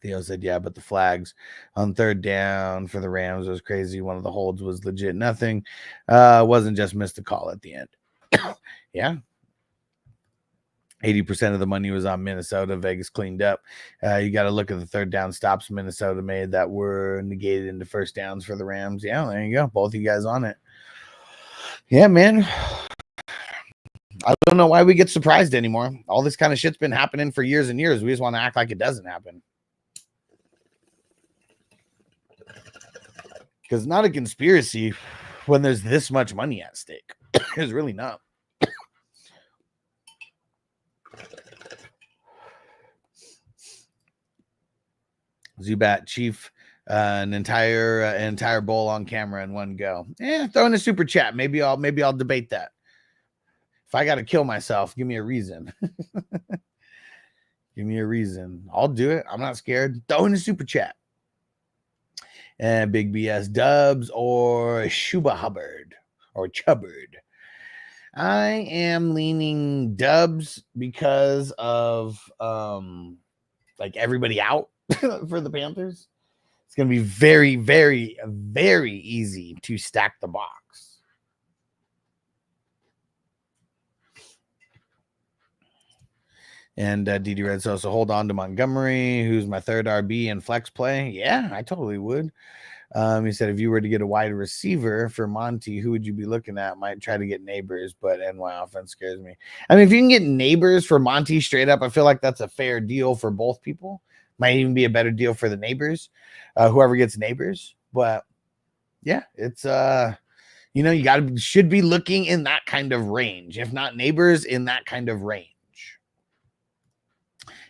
Speaker 2: Theo said, yeah, but the flags on 3rd down for the Rams was crazy. One of the holds was legit nothing. Wasn't just missed the call at the end. Yeah. 80% of the money was on Minnesota. Vegas cleaned up. You got to look at the 3rd down stops Minnesota made that were negated into 1st downs for the Rams. Yeah, there you go. Both of you guys on it. Yeah, man. I don't know why we get surprised anymore. All this kind of shit's been happening for years and years. We just want to act like it doesn't happen. Because not a conspiracy when there's this much money at stake. It's really not. Zubat Chief, an entire bowl on camera in one go. Throw in a super chat. Maybe I'll debate that. If I got to kill myself, give me a reason. Give me a reason. I'll do it. I'm not scared. Throw in a super chat. And Big BS Dubs or Shuba Hubbard or Chubbard. I am leaning Dubs because of like everybody out for the Panthers. It's going to be very, very, very easy to stack the box. And DD Red so hold on to Montgomery, who's my 3rd RB in flex play. Yeah, I totally would. He said, if you were to get a wide receiver for Monty, who would you be looking at? Might try to get Neighbors, but NY offense scares me. I mean, if you can get Neighbors for Monty straight up, I feel like that's a fair deal for both people. Might even be a better deal for the Neighbors, whoever gets Neighbors. But yeah, it's you know, you should be looking in that kind of range, if not Neighbors, in that kind of range.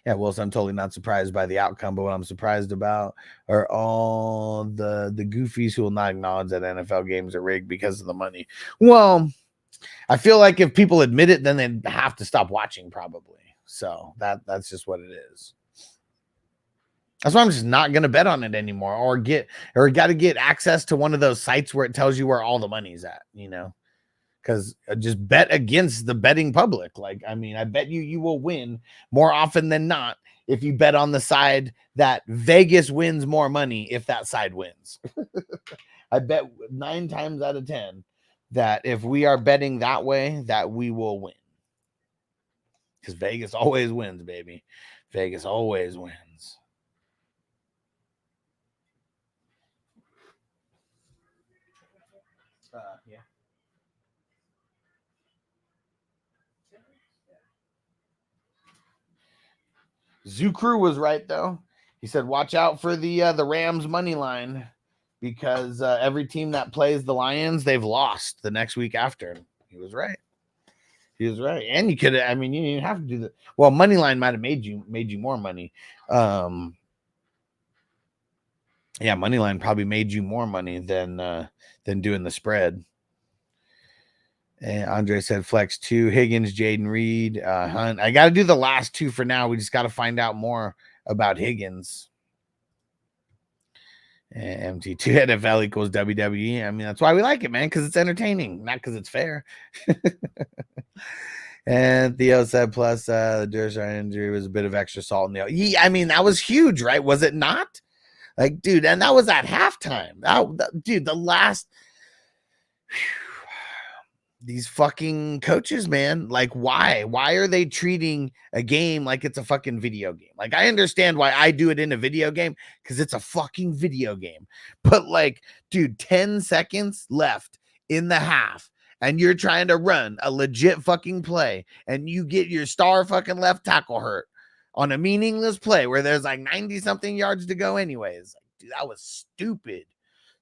Speaker 2: Yeah, Wilson, I'm totally not surprised by the outcome, but what I'm surprised about are all the goofies who will not acknowledge that NFL games are rigged because of the money. Well, I feel like if people admit it, then they'd have to stop watching probably. So that's just what it is. That's why I'm just not going to bet on it anymore, or got to get access to one of those sites where it tells you where all the money's at, you know? Because just bet against the betting public. Like, I mean, I bet you will win more often than not if you bet on the side that Vegas wins more money if that side wins. I bet 9 times out of 10 that if we are betting that way, that we will win. Because Vegas always wins, baby. Vegas always wins. Yeah. Zukru was right though. He said, "Watch out for the Rams money line because every team that plays the Lions, they've lost the next week after." He was right. He was right, and you could. I mean, you didn't have to do that. Well, money line might have made you more money. Yeah, money line probably made you more money than doing the spread. And Andre said flex 2, Higgins, Jaden Reed, Hunt. I got to do the last 2 for now. We just got to find out more about Higgins. And MT2 NFL equals WWE. I mean, that's why we like it, man, because it's entertaining, not because it's fair. And Theo said, plus the Dursar injury was a bit of extra salt in the. I mean, that was huge, right? Was it not? Like, dude, and that was at halftime. Dude, the last. These fucking coaches, man, like, why are they treating a game like it's a fucking video game? Like, I understand why I do it in a video game, because it's a fucking video game, but like, dude, 10 seconds left in the half and you're trying to run a legit fucking play and you get your star fucking left tackle hurt on a meaningless play where there's like 90 something yards to go anyways. Like, dude, that was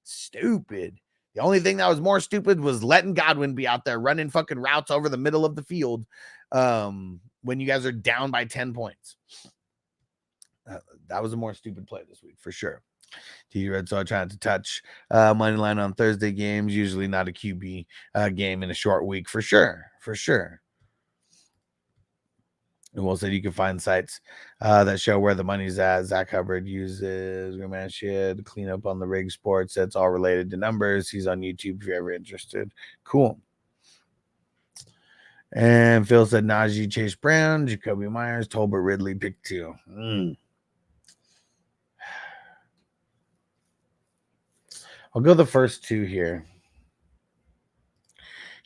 Speaker 2: stupid. The only thing that was more stupid was letting Godwin be out there running fucking routes over the middle of the field when you guys are down by 10 points. That was a more stupid play this week, for sure. T. Red Saw trying to touch money line on Thursday games, usually not a QB game in a short week, for sure. And Will said you can find sites that show where the money's at. Zach Hubbard uses Gramash to clean up on the rig sports. That's all related to numbers. He's on YouTube if you're ever interested. Cool. And Phil said Najee, Chase Brown, Jacoby Myers, Tolbert, Ridley, pick 2. I'll go the first 2 here.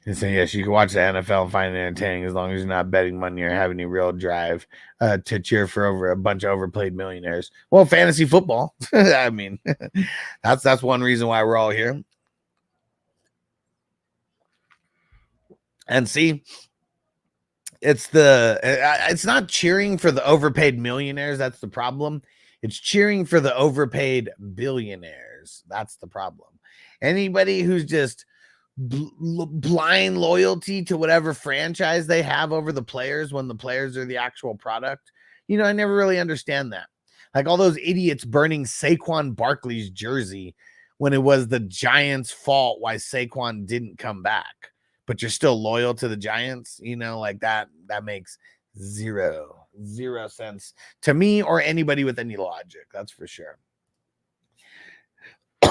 Speaker 2: And so, yes, you can watch the NFL and find it entertaining as long as you're not betting money or have any real drive to cheer for over a bunch of overplayed millionaires. Well, fantasy football. I mean, that's one reason why we're all here. And see, it's not cheering for the overpaid millionaires. That's the problem. It's cheering for the overpaid billionaires. That's the problem. Anybody who's just blind loyalty to whatever franchise they have over the players when the players are the actual product. You know, I never really understand that. Like all those idiots burning Saquon Barkley's jersey when it was the Giants' fault why Saquon didn't come back, but you're still loyal to the Giants. You know, like that makes zero sense to me or anybody with any logic. That's for sure.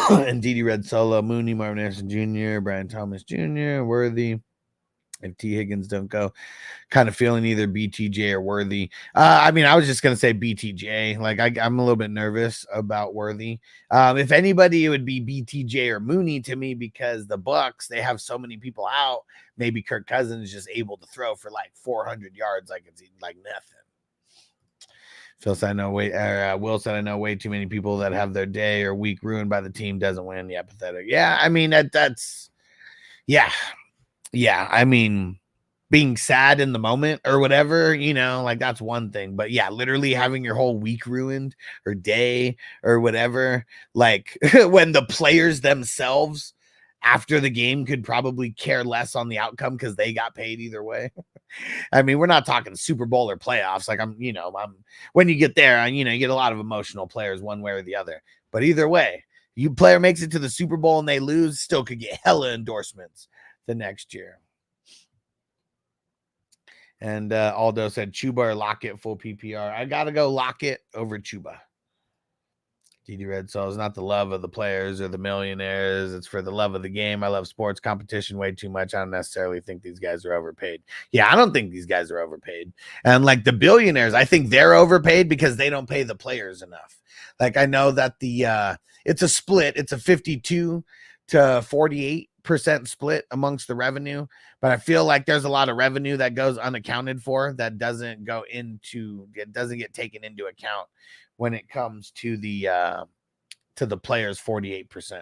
Speaker 2: And Didi Red Solo, Mooney, Marvin Anderson Jr., Brian Thomas Jr., Worthy. If T. Higgins don't go, kind of feeling either BTJ or Worthy. I mean, I was just going to say BTJ. Like, I'm a little bit nervous about Worthy. If anybody, it would be BTJ or Mooney to me because the Bucks, they have so many people out. Maybe Kirk Cousins is just able to throw for like 400 yards like it's like nothing. Phil said, Will said, I know way too many people that have their day or week ruined by the team doesn't win. Yeah, pathetic. Yeah, I mean, that's I mean, being sad in the moment or whatever, you know, like that's one thing. But yeah, literally having your whole week ruined or day or whatever, like when the players themselves after the game could probably care less on the outcome because they got paid either way. I mean, we're not talking Super Bowl or playoffs. Like I'm when you get there, you get a lot of emotional players one way or the other. But either way, you player makes it to the Super Bowl and they lose, still could get hella endorsements the next year. And Aldo said Chuba or Lockett full PPR. I gotta go Lockett over Chuba. TD Red Soul is not the love of the players or the millionaires. It's for the love of the game. I love sports competition way too much. I don't necessarily think these guys are overpaid. Yeah, I don't think these guys are overpaid. And like the billionaires, I think they're overpaid because they don't pay the players enough. Like I know that it's a split. It's a 52 to 48% split amongst the revenue. But I feel like there's a lot of revenue that goes unaccounted for that doesn't get taken into account when it comes to the players 48%.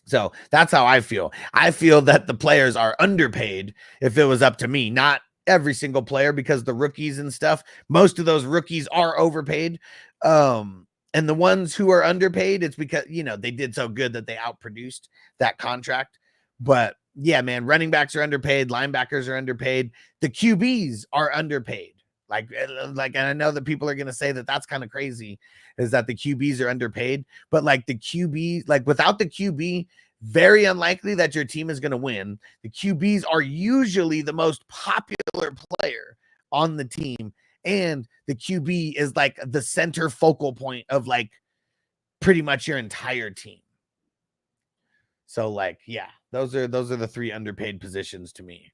Speaker 2: So that's how I feel. I feel that the players are underpaid if it was up to me, not every single player, because the rookies and stuff, most of those rookies are overpaid. And the ones who are underpaid, it's because, they did so good that they outproduced that contract. But yeah, man, running backs are underpaid. Linebackers are underpaid. The QBs are underpaid. Like, and I know that people are going to say that that's kind of crazy, is that the QBs are underpaid, but like the QB, like without the QB, very unlikely that your team is going to win. The QBs are usually the most popular player on the team, and the QB is like the center focal point of like pretty much your entire team. So like, yeah, those are the three underpaid positions to me.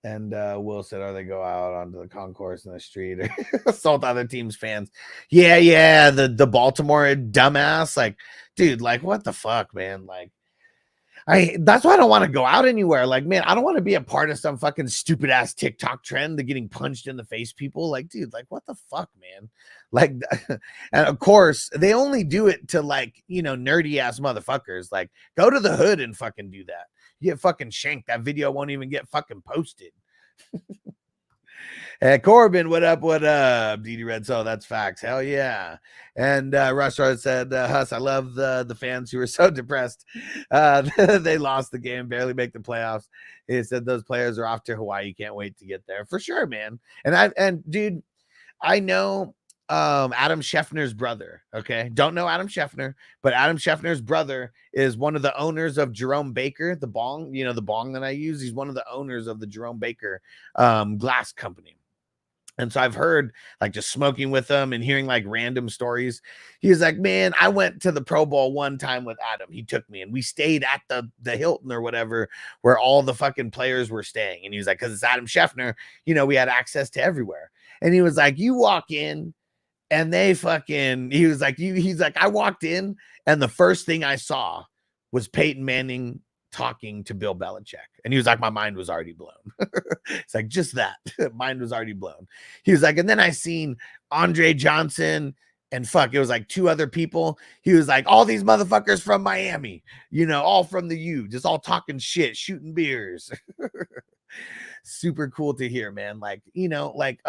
Speaker 2: And Will said, "Or they go out onto the concourse in the street or assault other teams' fans." Yeah, the Baltimore dumbass, like, dude, like, what the fuck, man? Like, that's why I don't want to go out anywhere. Like, man, I don't want to be a part of some fucking stupid ass TikTok trend of getting punched in the face people. Like, dude, like, what the fuck, man? Like, and of course, they only do it to like, you know, nerdy ass motherfuckers. Like, go to the hood and fucking do that. You get fucking shanked. That video won't even get fucking posted. Corbin, what up? What up? DD Red Soul, that's facts. Hell yeah. And Rushard said, Huss, I love the fans who are so depressed. They lost the game, barely make the playoffs. He said those players are off to Hawaii. Can't wait to get there. For sure, man. And dude, I know Adam Scheffner's brother. Okay. Don't know Adam Scheffner, but Adam Scheffner's brother is one of the owners of Jerome Baker, the bong, you know, the bong that I use. He's one of the owners of the Jerome Baker glass company. And so I've heard like just smoking with him and hearing like random stories. He's like, man, I went to the Pro Bowl one time with Adam. He took me and we stayed at the Hilton or whatever, where all the fucking players were staying. And he was like, cause it's Adam Scheffner, you know, we had access to everywhere. And he was like, you walk in and they fucking, he was like, he's like, I walked in and the first thing I saw was Peyton Manning talking to Bill Belichick. And he was like, my mind was already blown. It's like, just that. Mind was already blown. He was like, and then I seen Andre Johnson and it was like two other people. He was like, all these motherfuckers from Miami, you know, all from the U, just all talking shit, shooting beers. Super cool to hear, man. Like, you know, like,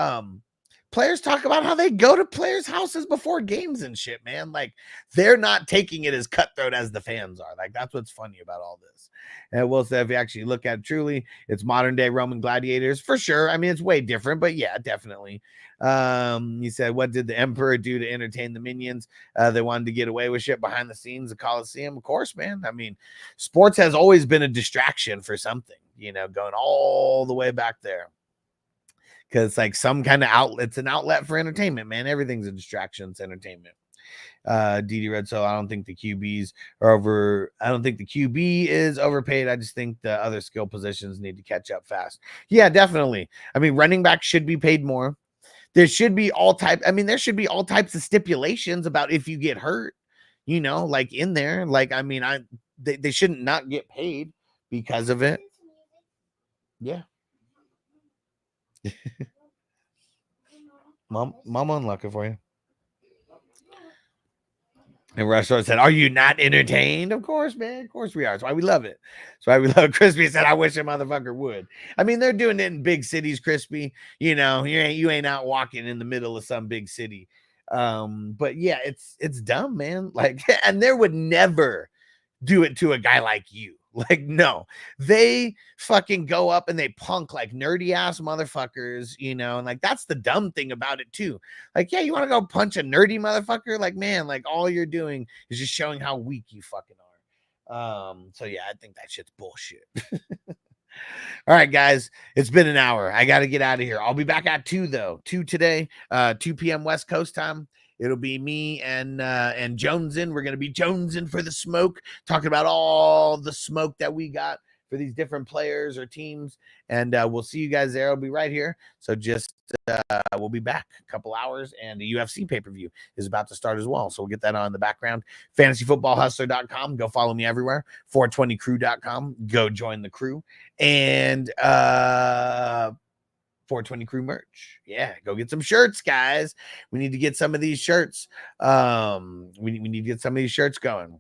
Speaker 2: players talk about how they go to players' houses before games and shit, man. Like, they're not taking it as cutthroat as the fans are. Like, that's what's funny about all this. And Will said, if you actually look at it truly, it's modern day Roman gladiators for sure. I mean, it's way different, but yeah, definitely. He said, what did the emperor do to entertain the minions? They wanted to get away with shit behind the scenes, the Coliseum. Of course, man. I mean, sports has always been a distraction for something, you know, going all the way back there. Because like some kind of outlet, it's an outlet for entertainment, man. Everything's a distraction. It's entertainment. DD Red Soul, I don't think the QBs are over. I don't think the QB is overpaid. I just think the other skill positions need to catch up fast. Yeah, definitely. I mean, running back should be paid more. There should be there should be all types of stipulations about if you get hurt, you know, like in there. Like, I mean, they shouldn't not get paid because of it. Yeah. Mom unlocking for you. And Rushard said, are you not entertained? Of course, man. Of course we are. That's why we love it. That's why we love it. Crispy said, I wish a motherfucker would. I mean, they're doing it in big cities, Crispy. You know, you ain't out walking in the middle of some big city. But yeah, it's dumb, man. Like, and there would never do it to a guy like you. Like, no, they fucking go up and they punk like nerdy ass motherfuckers, you know, and like that's the dumb thing about it too. Like, yeah, you want to go punch a nerdy motherfucker? Like, man, like all you're doing is just showing how weak you fucking are. So yeah, I think that shit's bullshit. All right, guys, it's been an hour. I got to get out of here. I'll be back at 2 today, 2 p.m. West Coast time. It'll be me and Jonesin. We're going to be Jonesin for the smoke, talking about all the smoke that we got for these different players or teams. And we'll see you guys there. I'll be right here. So just we'll be back a couple hours. And the UFC pay-per-view is about to start as well. So we'll get that on in the background. FantasyFootballHustler.com. Go follow me everywhere. 420crew.com. Go join the crew. And 420 Crew merch. Yeah, go get some shirts, guys. We need to get some of these shirts. We need to get some of these shirts going.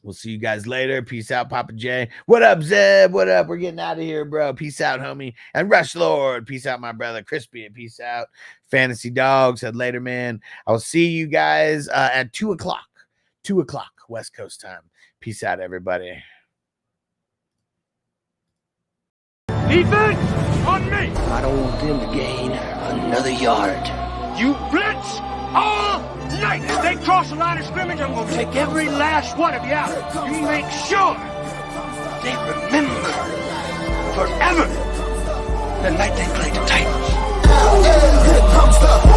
Speaker 2: We'll see you guys later. Peace out, Papa J. What up, Zeb? What up? We're getting out of here, bro. Peace out, homie. And Rush Lord. Peace out, my brother. Crispy. Peace out. Fantasy Dog said later, man. I'll see you guys at 2 o'clock. 2 o'clock West Coast time. Peace out, everybody.
Speaker 3: Defense on me.
Speaker 5: I don't want them to gain another yard.
Speaker 3: You blitz all
Speaker 5: night they cross the line of scrimmage, I'm gonna take every last one of you out. You make sure they remember forever the night they played the Titans.
Speaker 1: Here comes the